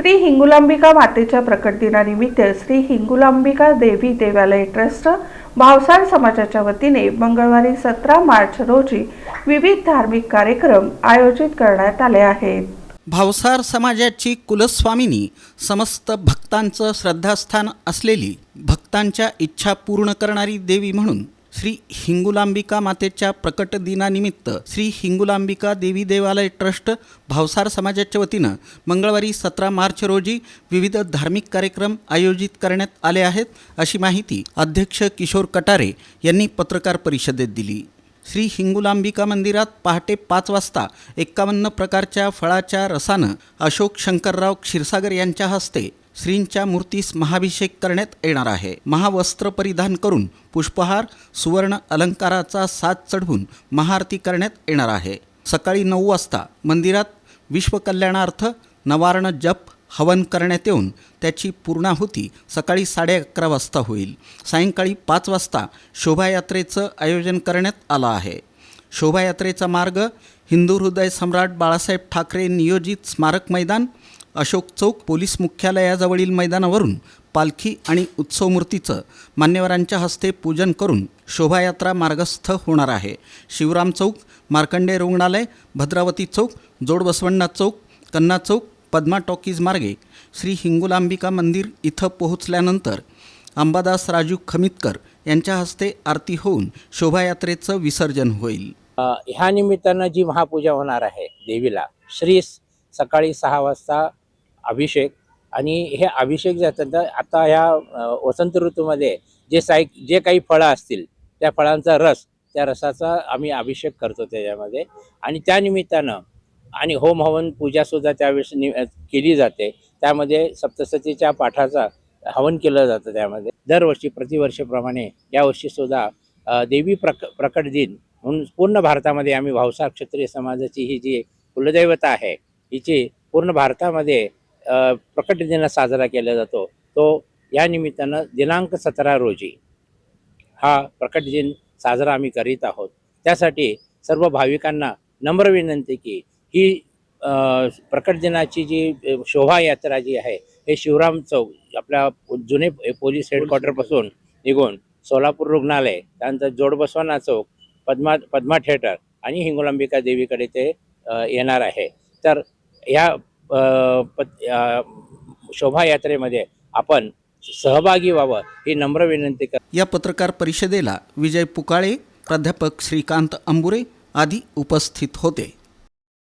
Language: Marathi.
श्री हिंगुलांबिका मातेच्या प्रकट दिनानिमित्त श्री हिंगुलांबिका देवी देवालय ट्रस्ट भावसार समाजाच्या वतीने मंगळवारी 17 मार्च रोजी विविध धार्मिक कार्यक्रम आयोजित करण्यात आले आहेत। भावसार समाजाची कुलस्वामिनी, समस्त भक्तांचं श्रद्धास्थान असलेली, भक्तांच्या इच्छा पूर्ण करणारी देवी म्हणून श्री हिंगुलांबिका मातेच्या प्रकट दिनानिमित्त श्री हिंगुलांबिका देवी देवालय ट्रस्ट भावसार समाजाच्या वतीनं मंगळवारी 17 मार्च रोजी विविध धार्मिक कार्यक्रम आयोजित करण्यात आले आहेत, अशी माहिती अध्यक्ष किशोर कटारे यांनी पत्रकार परिषदेत दिली। श्री हिंगुलांबिका मंदिरात पहाटे 5 वाजता 51 प्रकारच्या फळाच्या रसानं अशोक शंकरराव क्षीरसागर यांच्या हस्ते श्रींच्या मूर्तीस महाभिषेक करण्यात येणार आहे। महावस्त्र परिधान करून पुष्पहार, सुवर्ण अलंकाराचा साज चढवून महाआरती करण्यात येणार आहे। सकाळी 9 वाजता मंदिरात विश्वकल्याणार्थ नवार्ण जप हवन करण्यात येऊन त्याची पूर्णाहुती सकाळी 11:30 वाजता होईल। सायंकाळी 5 वाजता शोभायात्रेचं आयोजन करण्यात आलं आहे। शोभायात्रेचा मार्ग हिंदू हृदय सम्राट बाळासाहेब ठाकरे नियोजित स्मारक मैदान, अशोक चौक, पोलीस मुख्यालयाजवळील मैदानावरून पालखी आणि उत्सव मूर्तीचं मान्यवरांच्या हस्ते पूजन करून शोभायात्रा मार्गस्थ होणार आहे। शिवराम चौक, मार्कंडेय रुग्णालय, भद्रावती चौक, जोडबसवण्णा चौक, कन्ना चौक, पद्मा टॉकीज मार्गे श्री हिंगुलांबिका मंदिर इथं पोहोचल्यानंतर अंबादास राजू खमितकर यांच्या हस्ते आरती होऊन शोभायात्रेचं विसर्जन होईल। ह्या निमित्तानं जी महापूजा होणार आहे देवीला, सकाळी 6 वाजता अभिषेक, आणि हे अभिषेक जे असतात आता ह्या वसंत ऋतूमध्ये जे काही फळं असतील त्या फळांचा रस, त्या रसाचा आम्ही अभिषेक करतो त्याच्यामध्ये, आणि त्या निमित्तानं आणि होम हवन पूजासुद्धा त्यावेळेस केली जाते। त्यामध्ये सप्तशतीच्या पाठाचा हवन केलं जातं। त्यामध्ये दरवर्षी प्रतिवर्षीप्रमाणे यावर्षीसुद्धा देवी प्रकट दिन म्हणून पूर्ण भारतामध्ये आम्ही भावसार क्षत्रिय समाजाची ही जी कुलदैवता आहे हिची पूर्ण भारतामध्ये प्रकट दिन साजरा केला जातो। तो या निमित्तानं दिनांक 17 रोजी हा प्रकट दिन साजरा आम्ही करीत आहोत। त्यासाठी सर्व भाविकांना नम्र विनंती की ही प्रकट दिनाची जी शोभायात्रा जी आहे हे शिवराम चौक आपल्या जुने पोलीस हेडक्वार्टरपासून निघून सोलापूर रुग्णालय, त्यानंतर जोडबसवण्णा चौक, पद्मा थिएटर आणि हिंगुलांबिका देवीकडे ते येणार आहे। तर ह्या शोभायात्रेमध्ये आपण सहभागी व्हावं ही नम्र विनंती कर। या पत्रकार परिषदेला विजय पुकाळे, प्राध्यापक श्रीकांत अंबुरे आदी उपस्थित होते।